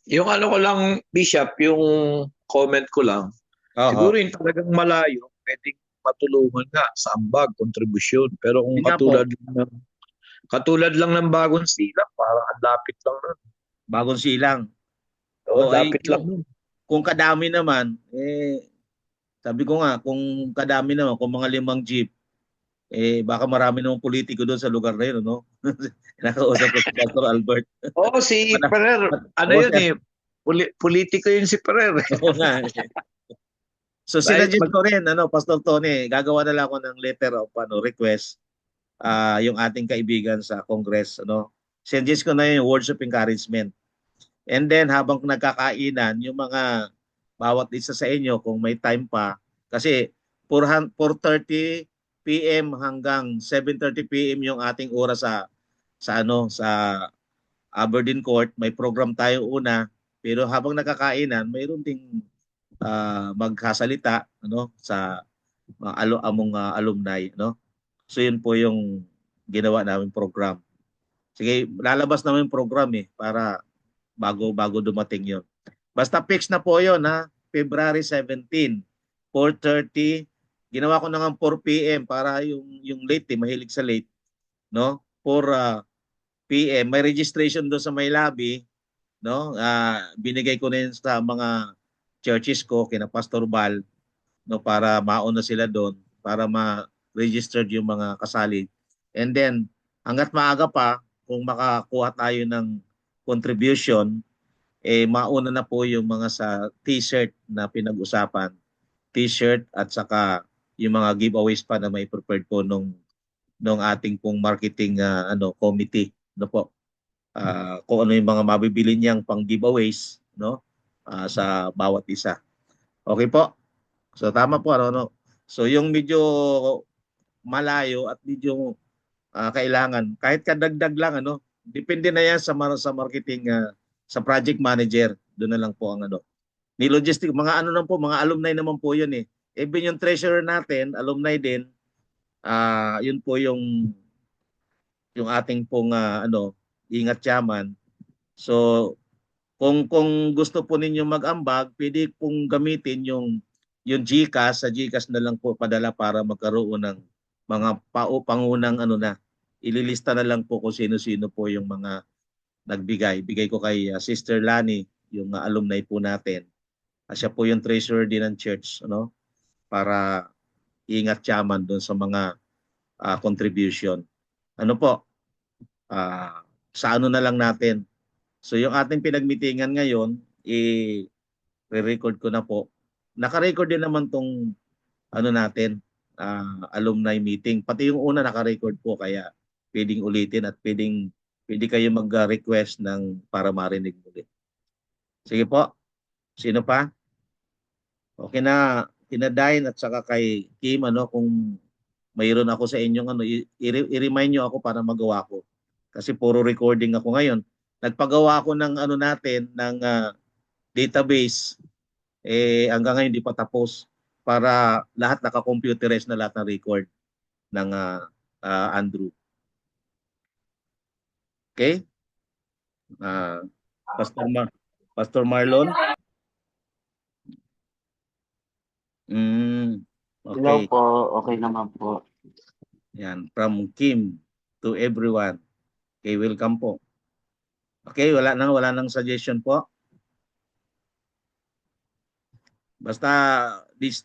Yung ano ko lang, Bishop, yung comment ko lang, siguro yung talagang malayo, pwedeng matulungan nga sa ambag, kontribusyon. Pero kung Yun nga po. katulad lang ng Bagong Silang, parang ang lapit lang nun. Bagong Silang. Oo, lapit lang nun. Kung kadami naman, sabi ko nga, kung kadami naman, kung mga 5 jeep, baka marami namang politiko doon sa lugar na yun, no? Nakausap ko si Pastor Albert. Oo, si Ferrer, yun eh, politiko yun si Ferrer. Oo nga. So sinadjust ko rin, Pastor Tony, gagawa na lang ako ng letter of request yung ating kaibigan sa Congress, Sinadjust ko na yung words of encouragement. And then habang nagkakainan, yung mga bawat isa sa inyo, kung may time pa, kasi 4:30 PM hanggang 7:30 PM yung ating oras sa Aberdeen Court. May program tayo una, pero habang nakakainan, mayroon ding magkasalita sa among alumni, So yun po yung ginawa namin program. Sige, lalabas namin program para bago dumating yun. Basta fix na po yun, February 17, 4:30. Ginawa ko na ng 4 PM para yung late, mahilig sa late, 4 PM. May registration doon sa may lobby, binigay ko na yun sa mga churches ko, kina Pastor Bal, para mauna sila doon, para ma-registered yung mga kasali. And then, hanggat maaga pa, kung makakuha tayo ng contribution, mauna na po yung mga sa t-shirt na pinag-usapan. T-shirt at saka yung mga giveaways pa na may prepared po nung ating pong marketing committee, po. Kung ano yung mga mabibili niyang pang giveaways, sa bawat isa. Okay po? So tama po, So yung medyo malayo at medyo kailangan, kahit kadagdag lang, depende na yan sa marketing, sa project manager. Doon na lang po ang ni logistic, mga lang po, mga alumni naman po yun Even yung treasurer natin, alumni din, Yun po yung ating pong ingat yaman. So kung gusto po ninyo mag-ambag, pwede pong gamitin yung GCash, sa GCash na lang po padala para magkaroon ng mga pangunang ililista na lang po kung sino-sino po yung mga nagbigay. Bigay ko kay Sister Lani, yung alumni po natin. Siya po yung treasurer din ng church, para ingat yaman doon sa mga contribution. Ano po? Sa na lang natin. So yung ating pinagmitingan ngayon, re-record ko na po. Naka-record din naman tong natin, alumni meeting. Pati yung una naka-record po, kaya pwedeng ulitin at pwede kayo mag-request para marinig ulit. Sige po. Sino pa? Okay na, kina Dine at saka kay Kim, kung mayroon ako sa inyong i-remind nyo ako para magawa ko. Kasi puro recording ako ngayon. Nagpagawa ako ng natin, ng database. Hanggang ngayon di pa tapos, para lahat naka-computerize na lahat ng record ng Andrew. Okay? Pastor Marlon? Hello Okay. po, okay naman po. Yan, from Kim to everyone. Okay, welcome po. Okay, wala nang suggestion po. Basta this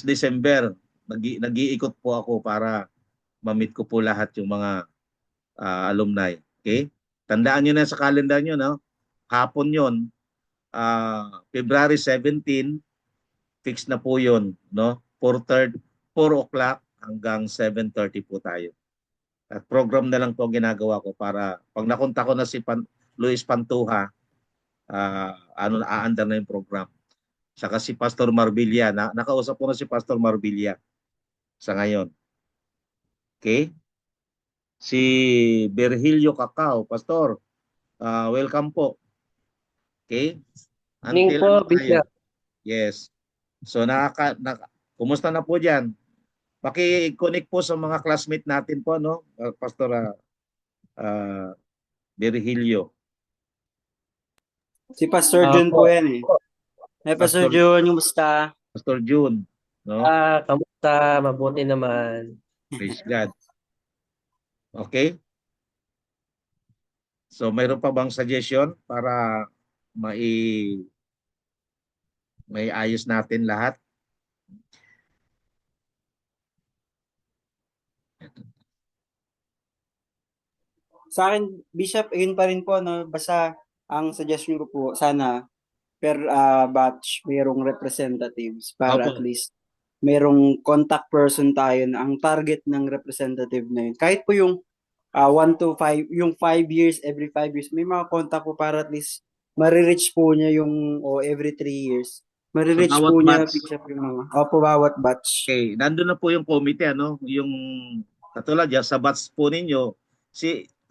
December, nag-iikot po ako para ma-meet ko po lahat yung mga alumni. Okay? Tandaan niyo na sa calendar niyo, no? Hapon 'yon. February 17, fix na po 'yon, no? 4 o'clock hanggang 7:30 po tayo. At program na lang po ang ginagawa ko para pag nakunta ko na si Luis Pantuha, aandar na yung program. Saka si Pastor Marbilla, nakausap ko na si Pastor Marbilla sa ngayon. Okay? Si Virgilio Cacao, Pastor, welcome po. Okay? Morning po, Bishop. Yes. So kumusta na po diyan? Paki-connect po sa mga classmate natin po, no? Pastor Virgilio. Si Pastor Jun po yan eh. Hey, Pastor Jun, kumusta? Pastor Jun, no? Kamusta? Mabuti naman. Praise God. Okay? So mayroon pa bang suggestion para may ayos natin lahat? Sa akin, Bishop, yun pa rin po, no? Basta ang suggestion ko po, sana per batch, mayroong representatives para Opo. at least mayroong contact person tayo na ang target ng representative na yun. Kahit po yung 1 to 5, yung 5 years, every 5 years, may mga contact po para at least marireach po niya yung every 3 years. Marireach So, po bawat niya, batch. Bishop, yung mga. Opo, bawat batch. Okay, nandun na po yung committee, yung katulad yan, sa batch po ninyo,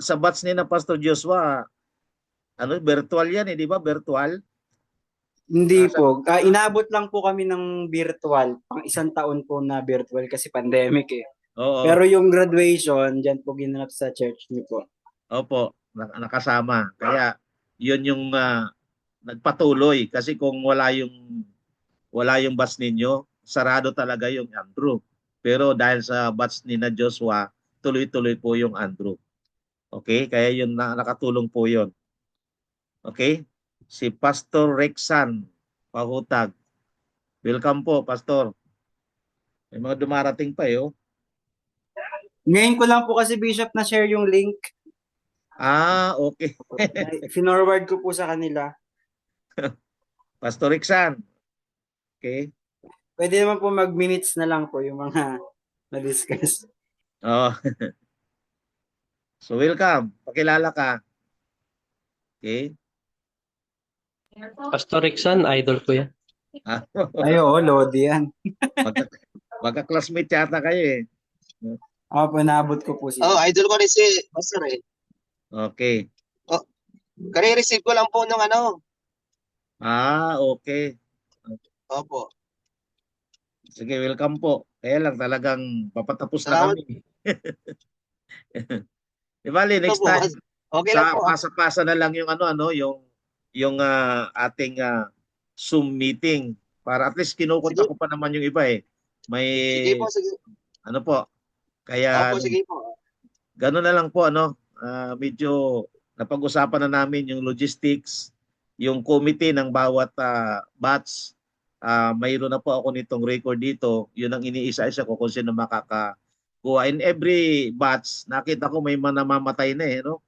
sa batch ni na Pastor Joshua, virtual yan di ba? Virtual? Hindi po. Inabot lang po kami ng virtual. Pang 1 taon po na virtual kasi pandemic eh. Oo. Pero yung graduation, dyan po ginanap sa church niyo po. Opo, nakasama. Kaya yun yung nagpatuloy. Kasi kung wala yung batch ninyo, sarado talaga yung Andrew. Pero dahil sa batch ni na Joshua, tuloy-tuloy po yung Andrew. Okay? Kaya yun nakatulong po yun. Okay? Si Pastor Rexan Pahutag. Welcome po, Pastor. May mga dumarating pa Ngayon ko lang po kasi, Bishop, na share yung link. Okay. Finorward ko po sa kanila. Pastor Rexan. Okay. Pwede naman po mag-minutes na lang po yung mga na-discuss. Oh. So welcome. Pakilala ka. Okay. Pastor Rixan, idol ko yan. Ayo, Lodi yan. Magka-classmate yata kayo Opo, naabot ko po siya. Idol ko rin si Pastor eh. Okay. Kare-receive ko lang po nung Okay. Opo. Sige, welcome po. Kaya lang talagang papatapos na Salamat. kami. Di bali, Ito next po, time, okay lang po. pasa-pasa na lang yung yung ating Zoom meeting para at least kinukontak Sige, ko pa naman yung iba eh. May sige po, sige. ano po, kaya Opo, sige po. gano'n na lang po medyo napag-usapan na namin yung logistics, yung committee ng bawat batch. Mayroon na po ako nitong record dito. Yun ang iniisa-isa ko kung sino makakakuha. In every batch, nakita ko may mga namamatay na eh, no?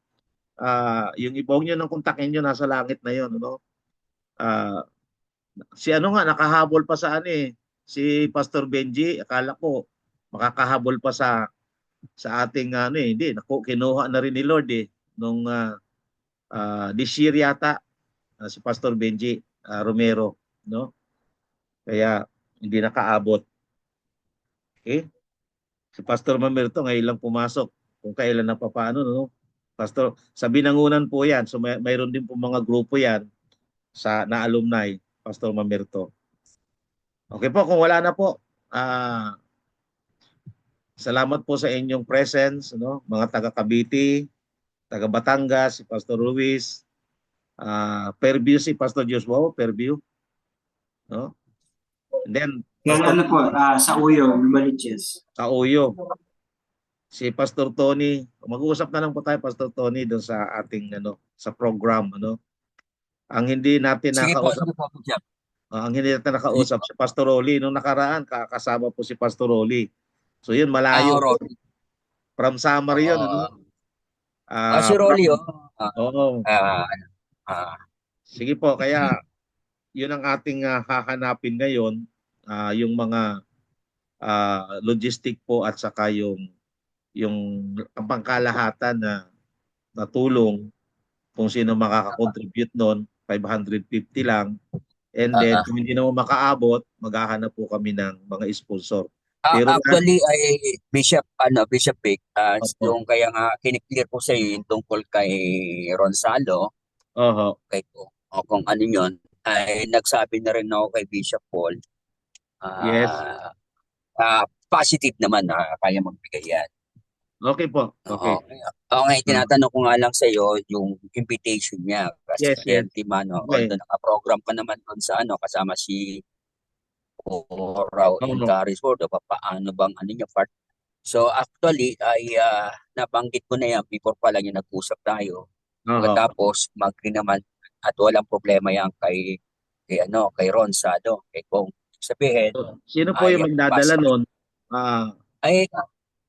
Yung iba nyo ng kontakin nyo nasa langit na yun, no? Si nakahabol pa sa si Pastor Benji, akala ko makakahabol pa sa ating hindi, kinuha na rin ni Lord nung this year yata si Pastor Benji Romero, no? Kaya hindi nakaabot. Okay? Si Pastor Mamerto ngayon lang pumasok. Kung kailan na papaano, no? Pastor, sa binangunan po 'yan. So mayroon din po mga grupo 'yan na alumni, Pastor Mamerto. Okay po, kung wala na po, salamat po sa inyong presence, no? Mga taga Cavite, taga Batangas, si Pastor Ruiz, Fairview si Pastor Joshua, Fairview, no? And then Kaya ano po, sa Uyo, Lumaliches. sa Uyo, si Pastor Tony, mag-uusap na lang po tayo Pastor Tony doon sa ating sa program, ano. Ang hindi natin Sige po, nakausap, sige po, Bishop. ang hindi natin nakausap si Pastor Rolly nung nakaraan, kasama po si Pastor Rolly. So yun, malayo. Rolly. From Samar yun, Si Rolly, Oo. ah, Sige po, kaya yun ang ating hahanapin ngayon, yung mga logistic po at saka yung ang pangkalahatan na tulong kung sino makaka-contribute noon, 550 lang. And then kung hindi naman makaabot, maghahanap po kami ng mga sponsor. Pero actually, ay Bishop Vic, Opo. yung kaya nga kiniklear ko sa iyo yung tungkol kay Ronsalo, kung ano yun, ay nagsabi na rin ako kay Bishop Paul. Yes. Positive naman na kaya magbigay yan. Okay po. Okay. Okay, tinatanong ko nga lang sa iyo yung invitation niya. Kasi Yes. although naka-program pa naman doon sa kasama si Raw and Caris Ford, paano bang niya part? So actually ay nabanggit ko na yan before pa lang yung nag-usap tayo. Pagkatapos mag-agree naman at walang problema yan kay Ron Sado, kay Kong. Sabihin, sino po yung magdadala noon? Ay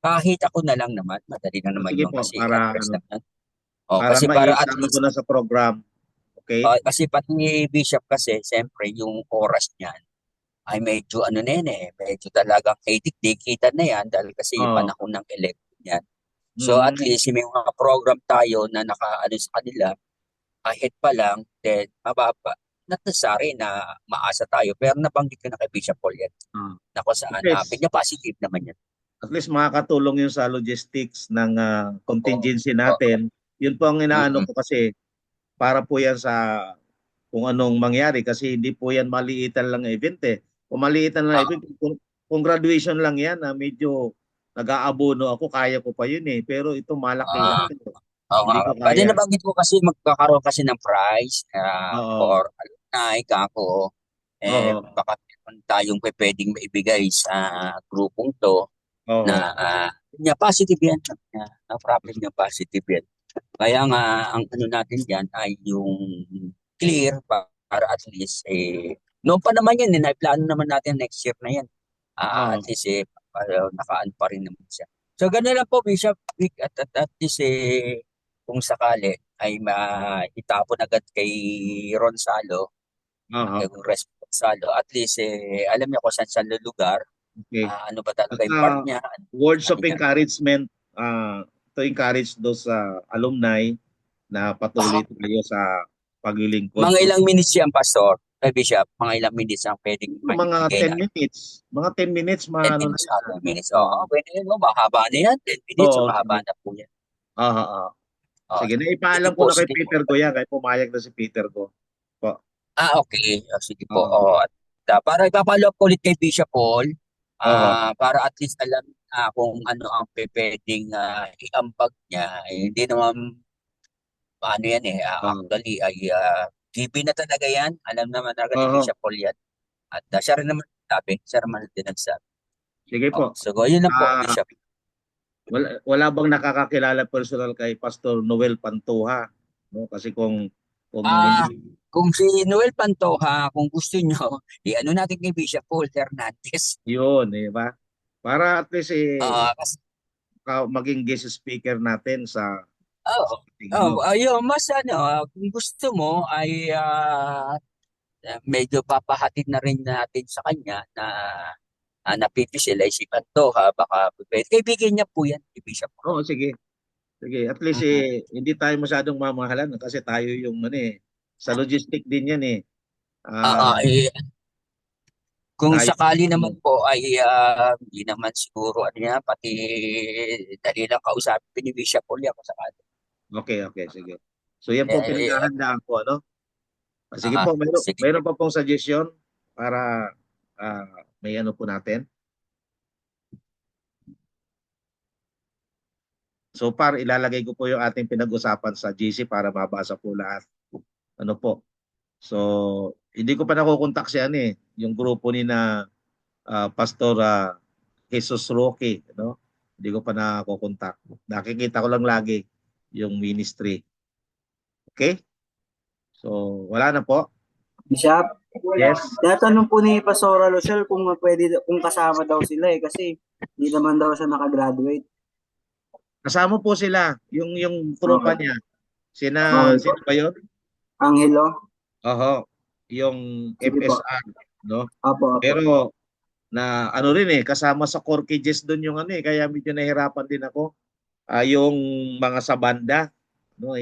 kahit ako na lang naman, madali na naman sige yung po, kasi para address naman. para Kasi para at maisama least ko na sa program. Okay? kasi pati Bishop kasi, siyempre yung oras niyan ay medyo medyo talagang kita na yan dahil kasi panahon ng election yan. So at least may mga program tayo na sa kanila, kahit pa lang, then mababa. Not necessary na maasa tayo, pero nabanggit ko na kay Bishop Paul yan. Na kung saan, positive naman yan. At least makakatulong yun sa logistics ng contingency natin. Yun po ang inaano ko kasi para po yan sa kung anong mangyari kasi hindi po yan maliitan lang event eh. Kung maliitan lang event, kung graduation lang yan, medyo nag-aabono ako, kaya ko pa yun eh. Pero ito malaki. Hindi ko Pwede kaya. nabanggit ko kasi magkakaroon kasi ng prize for alumni, kako. Baka meron tayong pwedeng maibigay sa grupong to na positive yan. No problem yung positive yan. Kaya nga, ang natin yan ay yung clear para at least noon pa naman yan, plano naman natin next year na yan. At least nakaan pa rin naman siya. So gano'n lang po, Bishop Vic, at least kung sakali ay maitapon agad kay Ronsalo, kay Ronsalo, at least alam niya kung saan lugar, ano ba talaga yung part niya. Words of encouragement to encourage those alumni na patuloy tayo sa paglilingkod. Mga ilang minutes yan, Pastor, Bishop, mga ilang minutes ang pwedeng mga 10 minutes. Mga 10 minutes, 10 minutes. Pwede yun, mahaba na yan. 10 minutes, mahaba na po yan. Sige, naipaalam ko na kay Peter ko yan, kaya pumayag na si Peter ko. Okay. Sige po. Para ipapalo up ulit kay Bishop Paul, Oo. Para at least alam na kung ano ang pwedeng iambag niya. Hindi naman paano yan Oo. actually ay GB na talaga yan. Alam naman talaga ni Oo. Bishop Paul yan. At siya naman din nagsabi. Sige Oh, po. so yun lang po, Ah, Bishop. wala bang nakakakilala personal kay Pastor Noel Pantuha? No, kasi kung Ah, hindi kung si Noel Pantoja, kung gusto nyo, ano natin kay Bishop Paul Hernandez. yun, di ba? Para at least Kasi, maging guest speaker natin sa oh, ating ano. ayun, mas kung gusto mo ay medyo papahatid na rin natin sa kanya na napipisil ay si Pantoja, baka pwede. Kaibigan niya po yan, si Bishop Paul. Oo, sige. Sige, at least Mm-mm. hindi tayo masyadong mamahalan kasi tayo yung sa logistic din yan eh. Ah, Kung tayo. sakali naman po ay hindi naman siguro ano yan, pati dali lang kausapin ni Bishop Paul yan kung sakali. Okay, okay, sige. So yan po Eh, eh, pinaghahandaan ko, ano? Sige po, sige. mayroon pa pong suggestion para may ano po natin. So far, ilalagay ko po yung ating pinag-usapan sa GC para mabasa po lahat. Ano po? So, hindi ko pa nakukontak si yung grupo ni na Pastor Jesus Roque, no? Hindi ko pa nakukontak. Nakikita ko lang lagi yung ministry. Okay? So, wala na po. Bishop, Yes. tinatanong po ni Pastora Rochelle kung kung kasama daw sila kasi hindi naman daw siya nakagraduate. Kasama po sila, yung tropa Okay. niya. Okay. Sino ba yun? Angelo? Oho, yung Sige po. FSR, no? Apo. Pero na ano rin kasama sa Corkiges doon yung kaya medyo nahirapan din ako. Yung mga sa banda, no,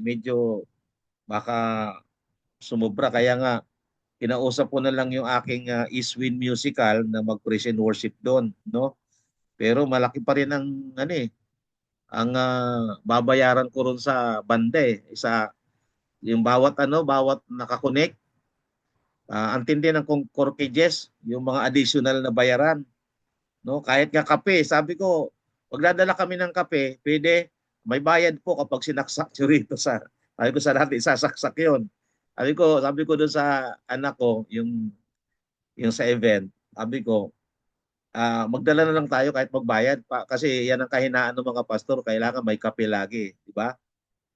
medyo baka sumobra kaya nga kinausap ko na lang yung aking Eastwind Musical na mag-praise and worship doon, no? Pero malaki pa rin ang ang babayaran ko ron sa banda Isa yung bawat nakakonect ang tindi ng corkages, yung mga additional na bayaran, no? Kahit nga kape, sabi ko, magdadala kami ng kape, pwede may bayad po kapag sinaksak nyo rito sabi ko sa natin, sasaksak yun. Sabi ko doon sa anak ko, yung sa event, sabi ko, magdala na lang tayo kahit magbayad pa kasi yan ang kahinaan ng mga pastor, kailangan may kape lagi, di ba?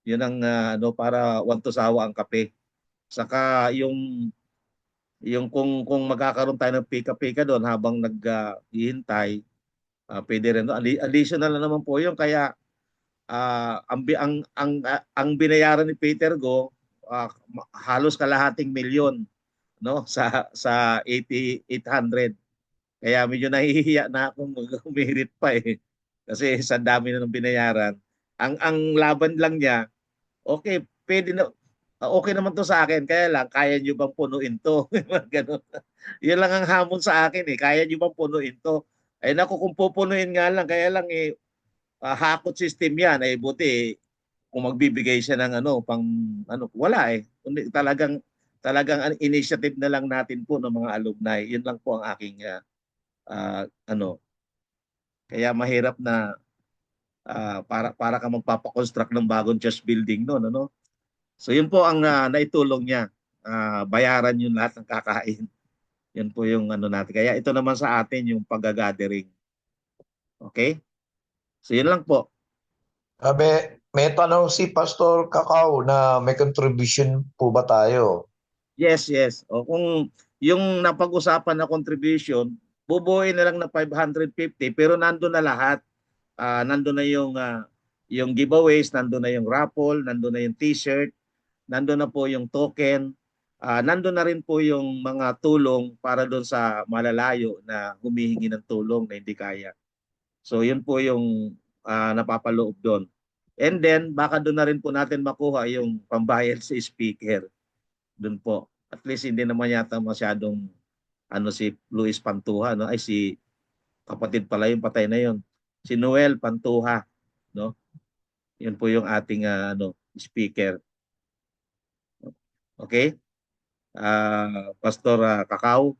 Yun ang para wanto sawa ang kape. Saka yung kung magkakaroon tayo ng pika-pika doon habang naghihintay, pwede rin. Additional na naman po yun. Kaya ang binayaran ni Peter Go, halos kalahating milyon, no? Sa 800. Kaya medyo nahihiya na akong humirit pa Kasi sa dami na ng binayaran. Ang laban lang niya, okay, pwede na, okay naman to sa akin, kaya lang, kaya nyo bang punuin to? Ganun. Yun lang ang hamon sa akin kaya nyo bang punuin to? Ay naku, kung pupunuin nga lang, kaya lang hakot system yan, buti kung magbibigay siya ng pang wala Kundi talagang ang initiative na lang natin po ng mga alumni. Yun lang po ang aking kaya mahirap na para ka magpapakonstruct ng bagong church building noon, ano? So yun po ang naitulong niya. Bayaran yung lahat ng kakain. Yan po yung natin. Kaya ito naman sa atin yung pag-gathering. Okay? So yun lang po. May tanong si Pastor Kakao na may contribution po ba tayo? Yes. O kung yung napag-usapan na contribution, bubuuin na lang na 550 pero nandun na lahat. Nandun na yung giveaways, nandun na yung raffle, nandun na yung t-shirt, nandun na po yung token, nandun na rin po yung mga tulong para doon sa malalayo na humihingi ng tulong na hindi kaya. So yun po yung napapaloob doon. And then baka doon na rin po natin makuha yung pambayad sa speaker. Doon po. At least hindi naman yata masyadong si Luis Pantuha, no? Ay si kapatid pala yung patay na yun. Si Noel Pantuha, no? Yun po yung ating speaker. Okay? Pastor Kakao.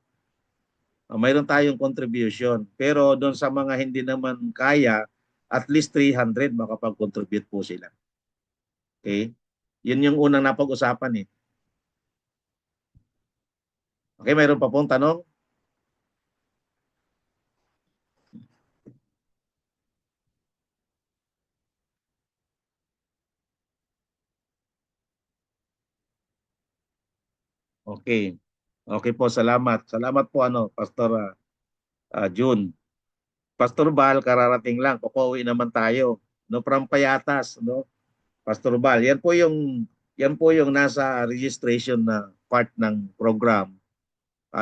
mayroon tayong contribution. Pero doon sa mga hindi naman kaya, at least 300 makapag-contribute po sila. Okay? Yun yung unang napag-usapan eh. Okay, mayroon pa pong tanong? Okay. Okay po, salamat. Salamat po Pastor June. Pastor Bal, kararating lang. Kukuwi naman tayo. No, from Payatas, no? Pastor Bal, yan po yung nasa registration na part ng program.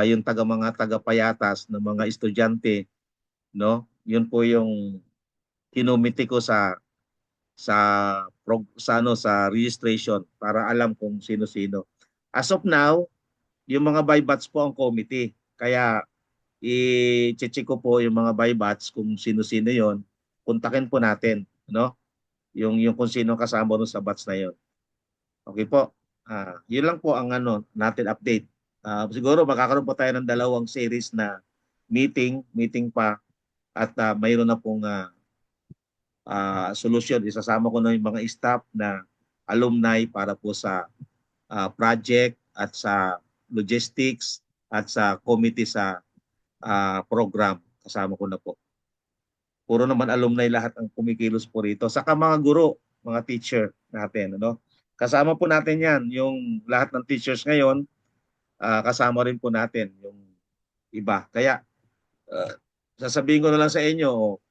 Yung mga taga-Payatas ng mga estudyante, no? Yun po yung kinumiti ko sa registration para alam kung sino-sino. As of now, yung mga by batch po ang committee. Kaya i-check ko po yung mga by batch kung sino-sino 'yon. Kontakin po natin, no? Yung kung sino kasama doon sa batch na 'yon. Okay po. Yun lang po ang natin update. Siguro magkakaroon po tayo ng dalawang series na meeting pa at mayroon na pong solusyon. Isasama ko na yung mga staff na alumni para po sa project at sa logistics at sa committee sa program. Kasama ko na po. Puro naman alumni lahat ang kumikilos po rito. Saka mga guro, mga teacher natin. Kasama po natin yan. Yung lahat ng teachers ngayon, kasama rin po natin yung iba. Kaya sasabihin ko na lang sa inyo,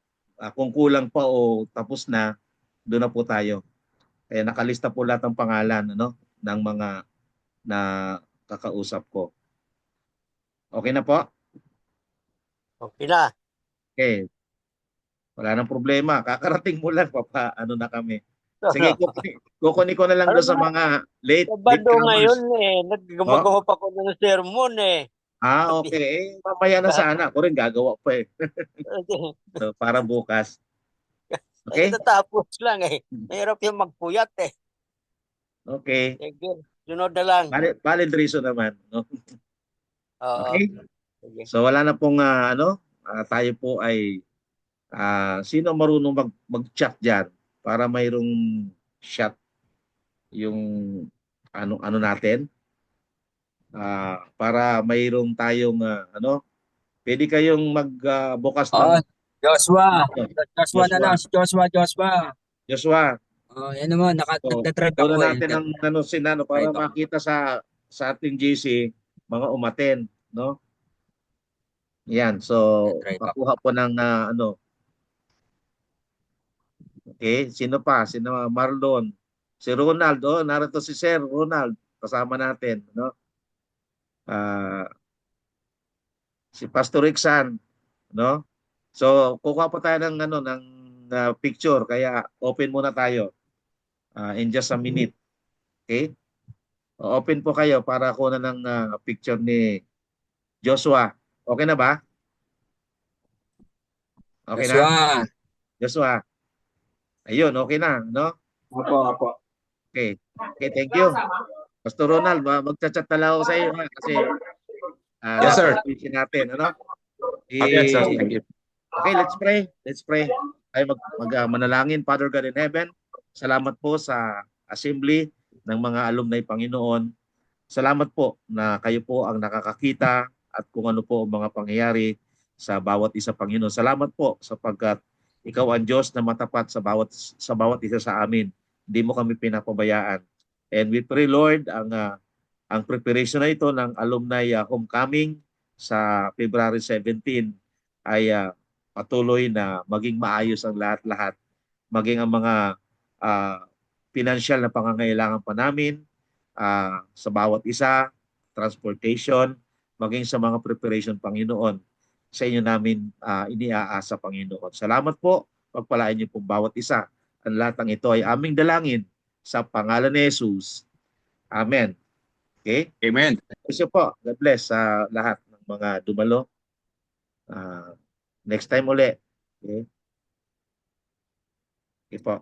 kung kulang pa o tapos na, doon na po tayo. Kaya nakalista po lahat ng pangalan ng mga na kakausap ko. Okay na po? Okay na. Okay. Wala nang problema. Kakarating mo lang, na kami. Sige, kukunin ko na lang doon sa mga late Sabado ngayon comers. gumagawa pa ko ng sermon Okay. Mamaya na sana. Ako rin gagawa pa eh. So, para bukas. Okay? Natapos lang Mahirap yung magpuyat Okay. Sige, sunod na lang. Valid reason naman. No? Oo. Okay? Sige. So wala na pong tayo po ay sino marunong mag-chat diyan para mayroong shot yung ano natin para mayroong tayong pwede kayong magbukas ng Joshua na lang, si Joshua. Joshua. Yan naman, nagda-drive ako Doon natin ang para makita sa ating GC mga umaten, no? Yan, so pakuha po ng Okay, sino pa? Sino Marlon? Si Ronald, narito si Sir Ronald, kasama natin, no? Si Pastor Rixan, no? So kukuha pa tayo ng picture, kaya open muna tayo in just a minute. Okay? Open po kayo para kuha ng picture ni Joshua. Okay na ba? Okay na? Joshua. Ayun, okay na, no? Opo. Okay. Okay, thank you. Pastor Ronald, magchat-chat na lang ako sa iyo kasi Yes, sir. Natin, Okay, sir. Thank you. Okay, let's pray. Ay manalangin. Father God in heaven, salamat po sa assembly ng mga alumni Panginoon. Salamat po na kayo po ang nakakakita at kung ano po ang mga pangyayari sa bawat isa, Panginoon. Salamat po sapagkat ikaw ang Diyos na matapat sa bawat isa sa amin. Hindi mo kami pinapabayaan. And we pray, Lord, ang preparation na ito ng alumni homecoming sa February 17 ay patuloy na maging maayos ang lahat-lahat. Maging ang mga financial na pangangailangan pa namin sa bawat isa, transportation, maging sa mga preparation, Panginoon. Sa inyo namin iniaasa, Panginoon. Salamat po. Pagpalain niyo po bawat isa. Ang lahat ng ito ay aming dalangin sa pangalan ni Jesus. Amen. Okay? Amen. Kasi po, God bless sa lahat ng mga dumalo. Next time uli. Okay? Okay po.